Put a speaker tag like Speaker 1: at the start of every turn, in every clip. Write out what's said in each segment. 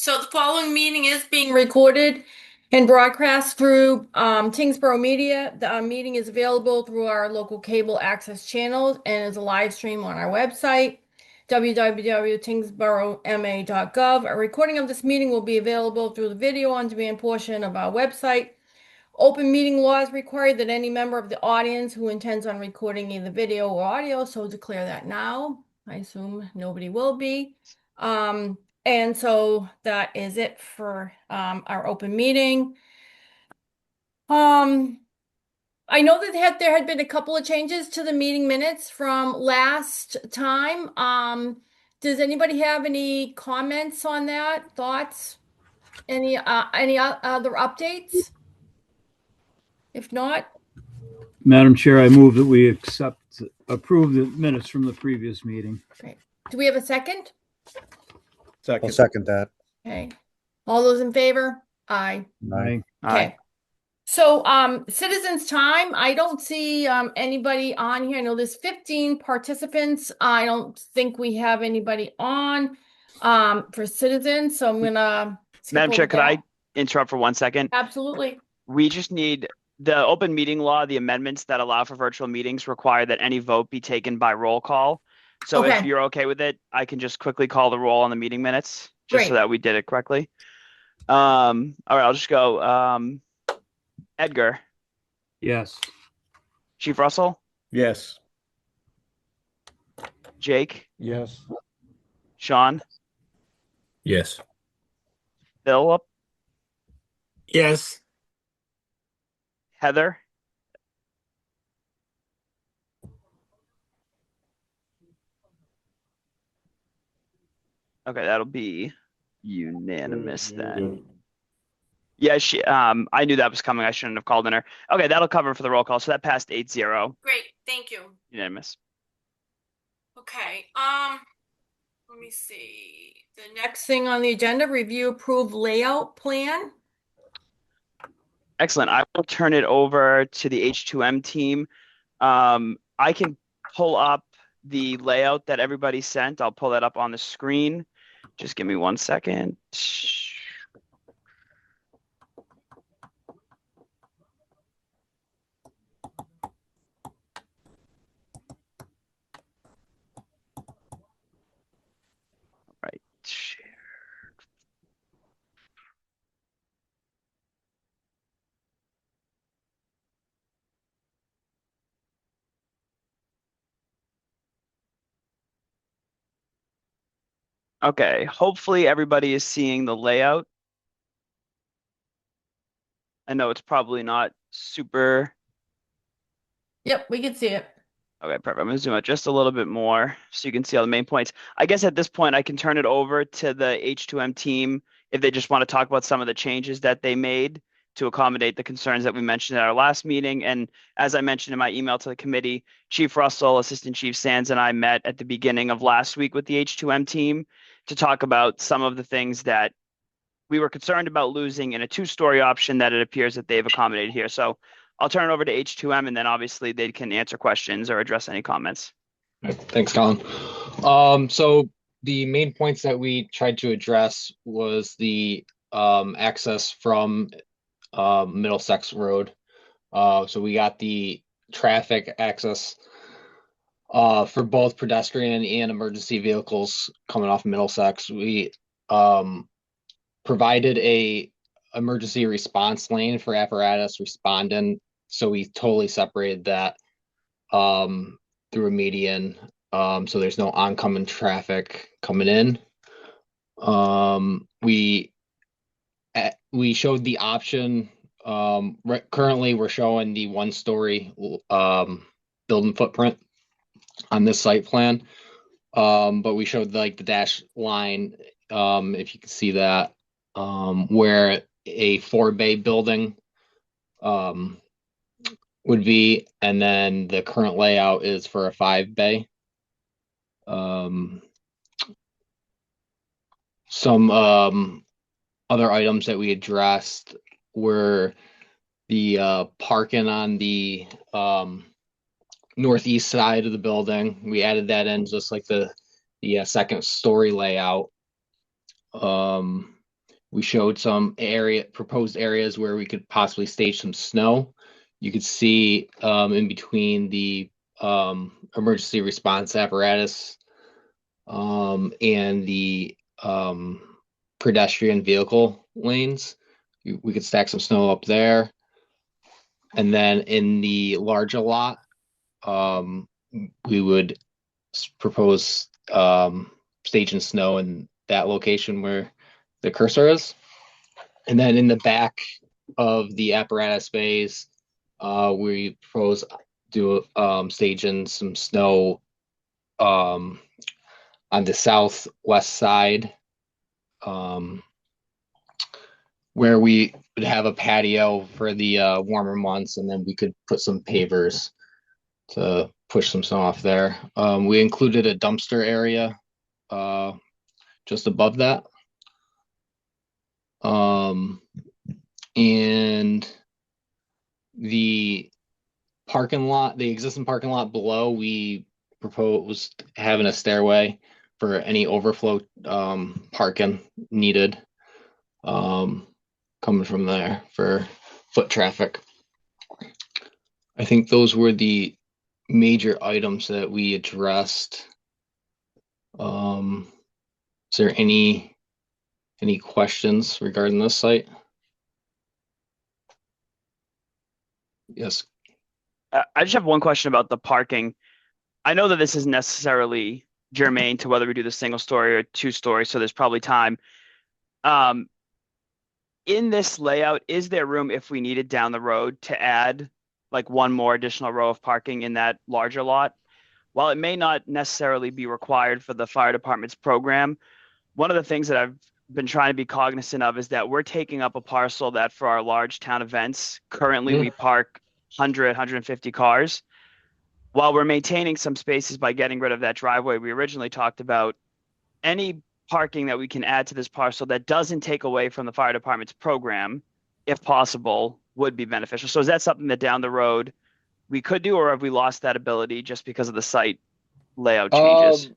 Speaker 1: So the following meeting is being recorded and broadcast through Tyngsborough Media. The meeting is available through our local cable access channels and is a live stream on our website, www.tyngsboroughma.gov. A recording of this meeting will be available through the video on demand portion of our website. Open meeting laws require that any member of the audience who intends on recording either video or audio so declare that now. I assume nobody will be. And so that is it for our open meeting. Um, I know that there had been a couple of changes to the meeting minutes from last time. Does anybody have any comments on that? Thoughts? Any other updates? If not,
Speaker 2: Madam Chair, I move that we approve the minutes from the previous meeting.
Speaker 1: great. Do we have a second?
Speaker 3: I'll second that.
Speaker 1: Okay. All those in favor? Aye.
Speaker 2: Aye.
Speaker 1: Okay. So, citizens' time, I don't see anybody on here. I know there's 15 participants. I don't think we have anybody on for citizens, so I'm gonna skip
Speaker 4: Madam Chair,
Speaker 1: over
Speaker 4: could
Speaker 1: that.
Speaker 4: I interrupt for 1 second?
Speaker 1: Absolutely.
Speaker 4: We just need the open meeting law, the amendments that allow for virtual meetings require that any vote be taken by roll call. So if
Speaker 1: Okay.
Speaker 4: you're okay with it, I can just quickly call the roll on the meeting minutes, just so
Speaker 1: Great.
Speaker 4: that we did it correctly. All right, I'll just go. Edgar,
Speaker 2: Yes.
Speaker 4: Chief Russell,
Speaker 3: Yes.
Speaker 4: Jake,
Speaker 3: Yes.
Speaker 4: Sean,
Speaker 3: Yes.
Speaker 4: Philip,
Speaker 3: Yes.
Speaker 4: Heather, okay, that'll be unanimous then. Yeah, I knew that was coming. I shouldn't have called in her. Okay, that'll cover for the roll call. So that passed 8-0.
Speaker 1: Great. Thank you.
Speaker 4: Unanimous.
Speaker 1: Okay. Let me see. The next thing on the agenda, review approved layout plan.
Speaker 4: Excellent. I will turn it over to the H2M team. I can pull up the layout that everybody sent. I'll pull that up on the screen. Just give me 1 second. Right. Share. Okay, hopefully everybody is seeing the layout. I know it's probably not super.
Speaker 1: Yep, we can see it.
Speaker 4: Okay, perfect. I'm gonna zoom out just a little bit more so you can see all the main points. I guess at this point I can turn it over to the H2M team if they just want to talk about some of the changes that they made to accommodate the concerns that we mentioned at our last meeting. And as I mentioned in my email to the committee, Chief Russell, Assistant Chief Sands, and I met at the beginning of last week with the H2M team to talk about some of the things that we were concerned about losing in a two-story option that it appears that they've accommodated here. So I'll turn it over to H2M, and then obviously they can answer questions or address any comments.
Speaker 5: Thanks, Colin. So the main points that we tried to address was the access from Middlesex Road. So we got the traffic access for both pedestrian and emergency vehicles coming off Middlesex. We provided a emergency response lane for apparatus responding. So we totally separated that through a median. So there's no oncoming traffic coming in. We showed the option. Currently we're showing the 1-story building footprint on this site plan. But we showed like the dash line, if you can see that, where a 4-bay building would be, and then the current layout is for a 5-bay. Some other items that we addressed were the parking on the northeast side of the building. We added that in just like the second story layout. We showed some proposed areas where we could possibly stage some snow. You could see in between the emergency response apparatus and the pedestrian vehicle lanes. We could stack some snow up there. And then in the larger lot, we would propose staging snow in that location where the cursor is. And then in the back of the apparatus bays, we propose do staging some snow on the southwest side, where we would have a patio for the warmer months, and then we could put some pavers to push some snow off there. We included a dumpster area just above that. And the existing parking lot below, we proposed having a stairway for any overflow parking needed coming from there for foot traffic. I think those were the major items that we addressed. Is there any questions regarding this site? Yes.
Speaker 4: I just have one question about the parking. I know that this isn't necessarily germane to whether we do the single story or two story, so there's probably time. In this layout, is there room if we needed down the road to add like one more additional row of parking in that larger lot? While it may not necessarily be required for the fire department's program, one of the things that I've been trying to be cognizant of is that we're taking up a parcel that for our large town events, currently we park 100, 150 cars. While we're maintaining some spaces by getting rid of that driveway we originally talked about, any parking that we can add to this parcel that doesn't take away from the fire department's program, if possible, would be beneficial. So is that something that down the road we could do, or have we lost that ability just because of the site layout changes?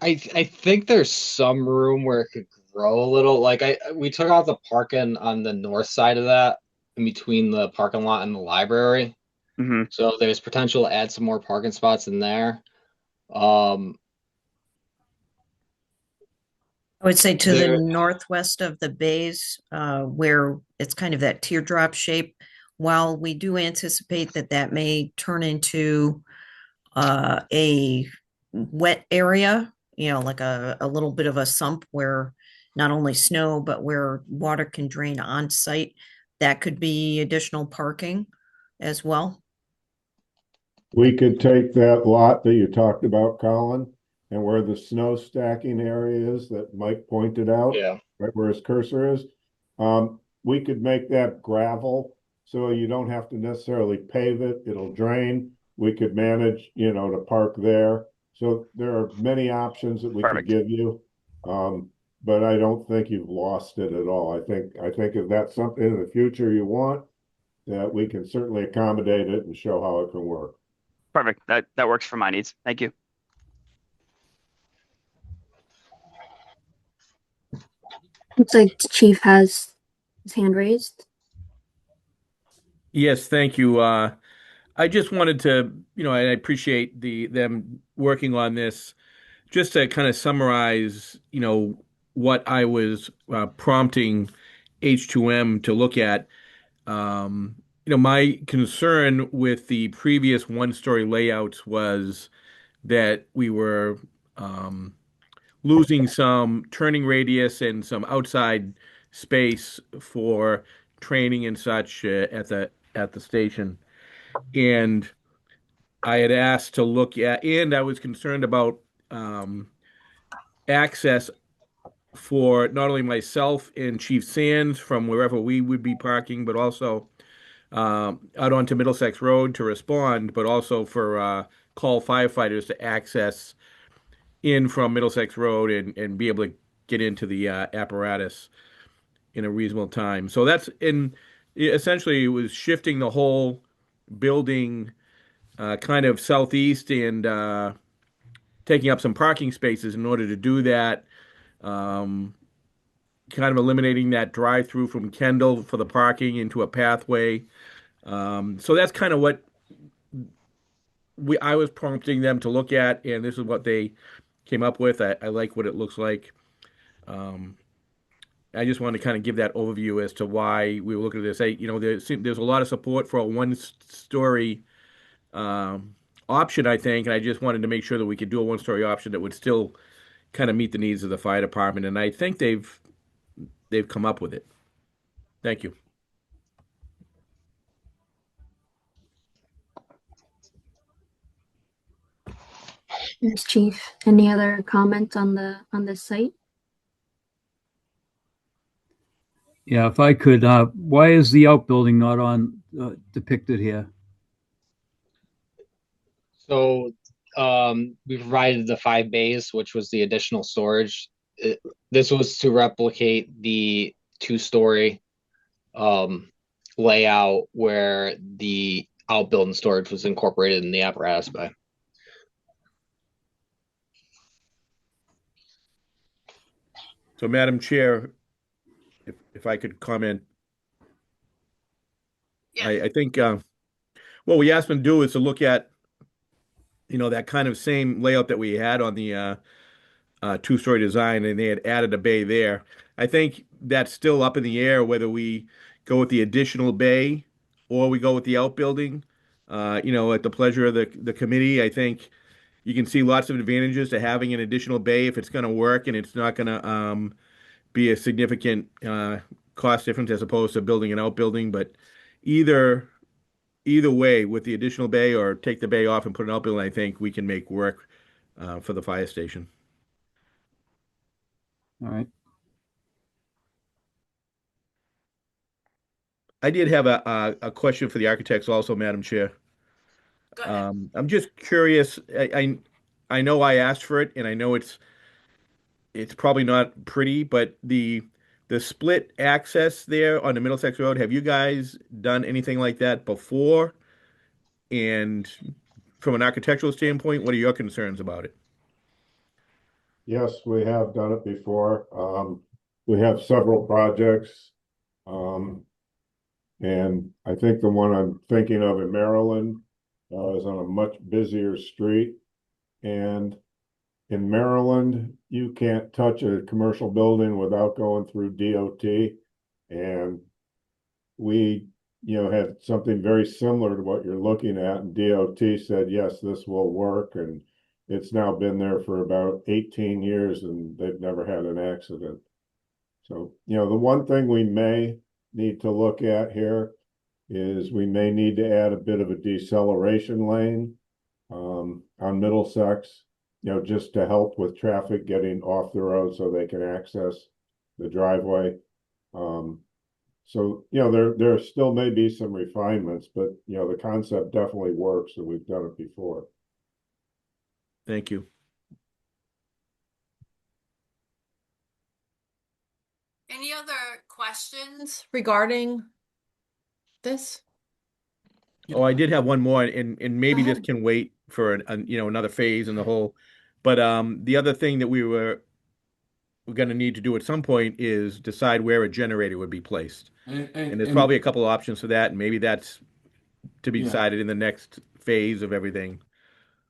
Speaker 5: I think there's some room where it could grow a little. Like we took out the parking on the north side of that in between the parking lot and the library.
Speaker 4: Hmm.
Speaker 5: So there's potential to add some more parking spots in there.
Speaker 6: I would say to the
Speaker 5: There,
Speaker 6: northwest of the bays, where it's kind of that teardrop shape. While we do anticipate that that may turn into a wet area, like a little bit of a sump where not only snow, but where water can drain on site, that could be additional parking as well.
Speaker 7: We could take that lot that you talked about, Colin, and where the snow stacking area is that Mike pointed out,
Speaker 5: yeah.
Speaker 7: right where his cursor is. We could make that gravel, so you don't have to necessarily pave it. It'll drain. We could manage, to park there. So there are many options that we could
Speaker 4: Perfect.
Speaker 7: give you. But I don't think you've lost it at all. I think if that's something in the future you want, that we can certainly accommodate it and show how it can work.
Speaker 4: Perfect. That works for my needs. Thank you.
Speaker 8: Looks like the chief has his hand raised.
Speaker 2: Yes, thank you. I just wanted to, I appreciate them working on this. Just to kind of summarize, what I was prompting H2M to look at. My concern with the previous one-story layouts was that we were losing some turning radius and some outside space for training and such at the station. And I had asked to look at, and I was concerned about access for not only myself and Chief Sands from wherever we would be parking, but also out onto Middlesex Road to respond, but also for call firefighters to access in from Middlesex Road and be able to get into the apparatus in a reasonable time. So that's essentially it was shifting the whole building kind of southeast and taking up some parking spaces in order to do that. kind of eliminating that drive-through from Kendall for the parking into a pathway. So that's kind of what I was prompting them to look at, and this is what they came up with. I like what it looks like. Um, I just wanted to kind of give that overview as to why we were looking at this. There's a lot of support for a one-story um, option, I think, and I just wanted to make sure that we could do a one-story option that would still kind of meet the needs of the fire department, and I think they've come up with it. Thank you.
Speaker 8: Yes, Chief. Any other comments on the site?
Speaker 9: Yeah, if I could, why is the outbuilding not on depicted here?
Speaker 5: So we provided the 5 bays, which was the additional storage. This was to replicate the 2-story layout where the outbuilding storage was incorporated in the apparatus bay.
Speaker 2: So, Madam Chair, if I could comment,
Speaker 1: Yeah.
Speaker 2: I think what we asked them to do is to look at, that kind of same layout that we had on the two-story design, and they had added a bay there. I think that's still up in the air whether we go with the additional bay or we go with the outbuilding. At the pleasure of the committee, I think you can see lots of advantages to having an additional bay if it's going to work and it's not going to be a significant cost difference as opposed to building an outbuilding. But either either way, with the additional bay or take the bay off and put an outbuilding, I think we can make work for the fire station.
Speaker 9: All right.
Speaker 2: I did have a question for the architects also, Madam Chair.
Speaker 1: Go ahead.
Speaker 2: I'm just curious. I know I asked for it, and I know it's probably not pretty, but the split access there on the Middlesex Road, have you guys done anything like that before? And from an architectural standpoint, what are your concerns about it?
Speaker 7: Yes, we have done it before. We have several projects. And I think the one I'm thinking of in Maryland is on a much busier street. And in Maryland, you can't touch a commercial building without going through DOT. And we, had something very similar to what you're looking at. And DOT said, yes, this will work. And it's now been there for about 18 years and they've never had an accident. So, the one thing we may need to look at here is we may need to add a bit of a deceleration lane on Middlesex, just to help with traffic getting off the road so they can access the driveway. So, there still may be some refinements, but, the concept definitely works and we've done it before.
Speaker 2: Thank you.
Speaker 1: Any other questions regarding this?
Speaker 2: Oh, I did have one more, and maybe
Speaker 1: Go
Speaker 2: this
Speaker 1: ahead.
Speaker 2: can wait for another phase in the whole. But the other thing that we're going to need to do at some point is decide where a generator would be placed. And there's probably a couple of options for that, and maybe that's to be decided in the next phase of everything.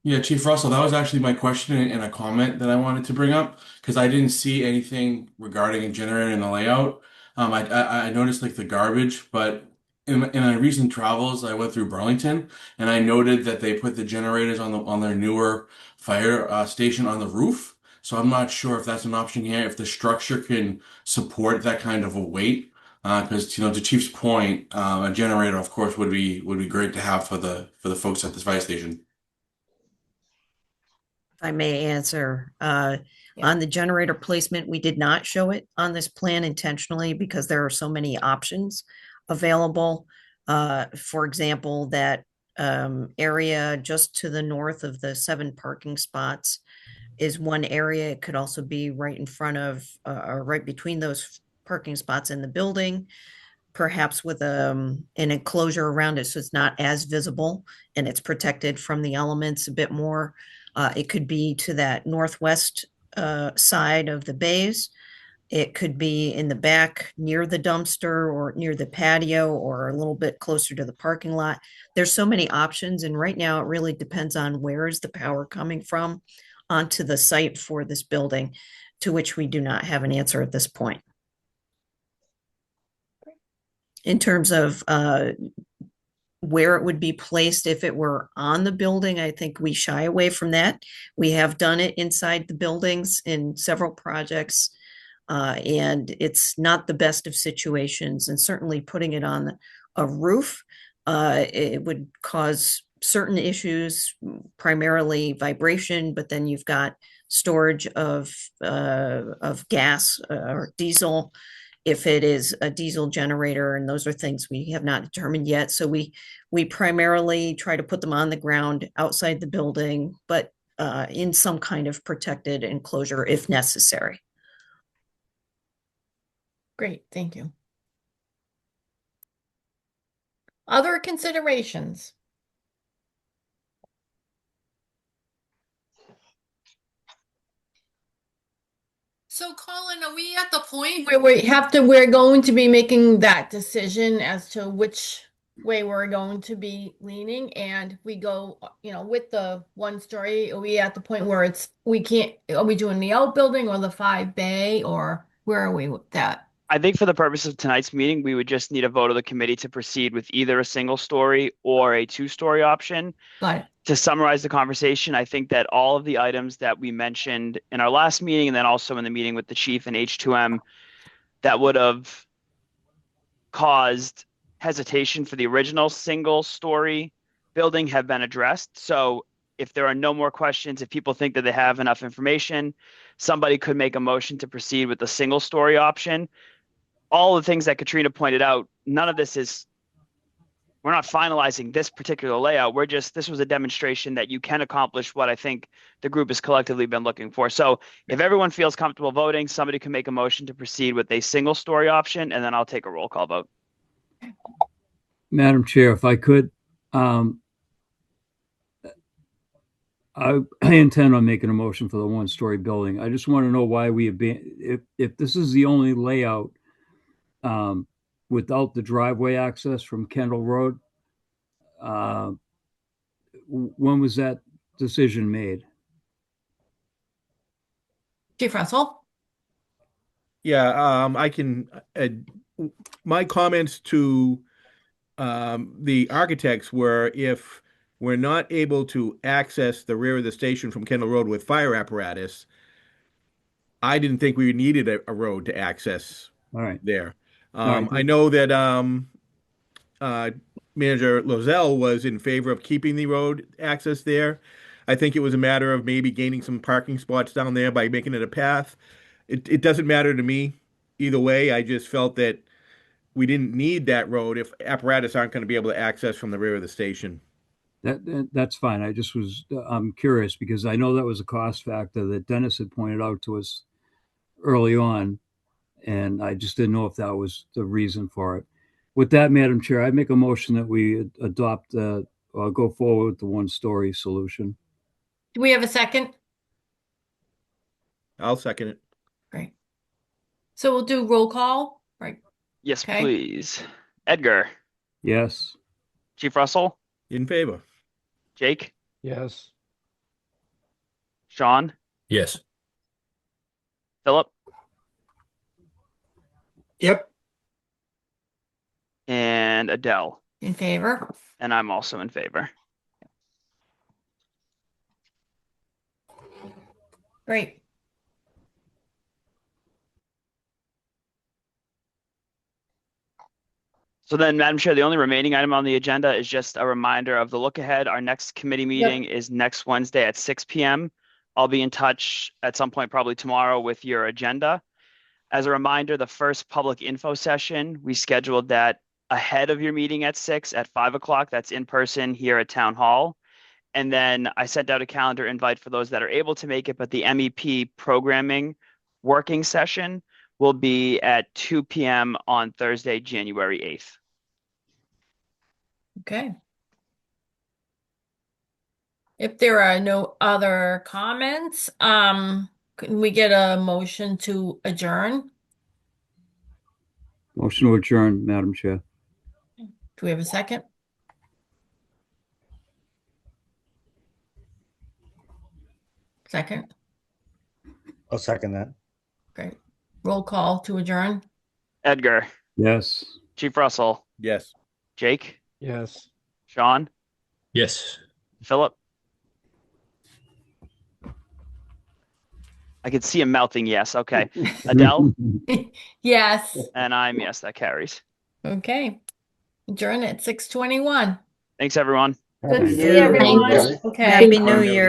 Speaker 10: Yeah, Chief Russell, that was actually my question and a comment that I wanted to bring up because I didn't see anything regarding a generator in the layout. I noticed like the garbage, but in my recent travels, I went through Burlington and I noted that they put the generators on their newer fire station on the roof. So I'm not sure if that's an option here, if the structure can support that kind of a weight. Because to Chief's point, a generator, of course, would be great to have for the folks at this fire station.
Speaker 6: If I may answer,
Speaker 1: Yeah.
Speaker 6: on the generator placement, we did not show it on this plan intentionally because there are so many options available. For example, that area just to the north of the 7 parking spots is one area. It could also be right in front of, or right between those parking spots in the building, perhaps with an enclosure around it so it's not as visible and it's protected from the elements a bit more. It could be to that northwest side of the bays. It could be in the back near the dumpster or near the patio or a little bit closer to the parking lot. There's so many options, and right now it really depends on where is the power coming from onto the site for this building, to which we do not have an answer at this point. In terms of where it would be placed if it were on the building, I think we shy away from that. We have done it inside the buildings in several projects, and it's not the best of situations. And certainly putting it on a roof, it would cause certain issues, primarily vibration, but then you've got storage of gas or diesel if it is a diesel generator, and those are things we have not determined yet. So we primarily try to put them on the ground outside the building, but in some kind of protected enclosure if necessary.
Speaker 1: Great, thank you. Other considerations? So Colin, are we at the point where we're going to be making that decision as to which way we're going to be leaning, and we go, with the one story, are we at the point where are we doing the outbuilding or the 5 bay, or where are we with that?
Speaker 4: I think for the purpose of tonight's meeting, we would just need a vote of the committee to proceed with either a single story or a two-story option.
Speaker 1: Got it.
Speaker 4: To summarize the conversation, I think that all of the items that we mentioned in our last meeting and then also in the meeting with the chief and H2M that would have caused hesitation for the original single story building have been addressed. So if there are no more questions, if people think that they have enough information, somebody could make a motion to proceed with the single story option. All the things that Katrina pointed out, none of this is, we're not finalizing this particular layout. This was a demonstration that you can accomplish what I think the group has collectively been looking for. So if everyone feels comfortable voting, somebody can make a motion to proceed with a single story option, and then I'll take a roll call vote.
Speaker 9: Madam Chair, if I could, I intend on making a motion for the one-story building. I just want to know why if this is the only layout without the driveway access from Kendall Road, when was that decision made?
Speaker 1: Chief Russell?
Speaker 2: Yeah, I can, my comments to the architects were, if we're not able to access the rear of the station from Kendall Road with fire apparatus, I didn't think we needed a road to access
Speaker 9: All right.
Speaker 2: there.
Speaker 9: All right.
Speaker 2: I know that Manager Lozelle was in favor of keeping the road access there. I think it was a matter of maybe gaining some parking spots down there by making it a path. It doesn't matter to me either way. I just felt that we didn't need that road if apparatus aren't going to be able to access from the rear of the station.
Speaker 9: That's fine. I'm curious because I know that was a cost factor that Dennis had pointed out to us early on, and I just didn't know if that was the reason for it. With that, Madam Chair, I make a motion that we adopt or go forward with the one-story solution.
Speaker 1: Do we have a second?
Speaker 2: I'll second it.
Speaker 1: Great. So we'll do roll call, right?
Speaker 4: Yes,
Speaker 1: Okay.
Speaker 4: please. Edgar,
Speaker 9: Yes.
Speaker 4: Chief Russell,
Speaker 2: In favor.
Speaker 4: Jake,
Speaker 3: Yes.
Speaker 4: Sean,
Speaker 3: Yes.
Speaker 4: Philip,
Speaker 3: Yep.
Speaker 4: and Adele.
Speaker 1: In favor?
Speaker 4: And I'm also in favor.
Speaker 1: Great.
Speaker 4: So then, Madam Chair, the only remaining item on the agenda is just a reminder of the look ahead. Our next committee meeting is next Wednesday at 6 p.m. I'll be in touch at some point, probably tomorrow, with your agenda. As a reminder, the first public info session, we scheduled that ahead of your meeting at 6 at 5 o'clock. That's in person here at Town Hall. And then I sent out a calendar invite for those that are able to make it, but the MEP programming working session will be at 2 p.m. on Thursday, January 8th.
Speaker 1: Okay. If there are no other comments, can we get a motion to adjourn?
Speaker 9: Motion to adjourn, Madam Chair.
Speaker 1: Do we have a second? Second?
Speaker 3: I'll second that.
Speaker 1: Great. Roll call to adjourn.
Speaker 4: Edgar,
Speaker 9: Yes.
Speaker 4: Chief Russell,
Speaker 2: Yes.
Speaker 4: Jake,
Speaker 3: Yes.
Speaker 4: Sean,
Speaker 3: Yes.
Speaker 4: Philip. I could see him mouthing yes. Okay. Adele,
Speaker 1: Yes.
Speaker 4: and I'm yes, that carries.
Speaker 1: Okay. Adjourn at 6:21.
Speaker 4: Thanks, everyone.
Speaker 1: Good to
Speaker 7: Happy
Speaker 1: see
Speaker 7: New Year.
Speaker 1: everyone.
Speaker 8: Thanks.
Speaker 1: Okay.
Speaker 6: Happy New Year.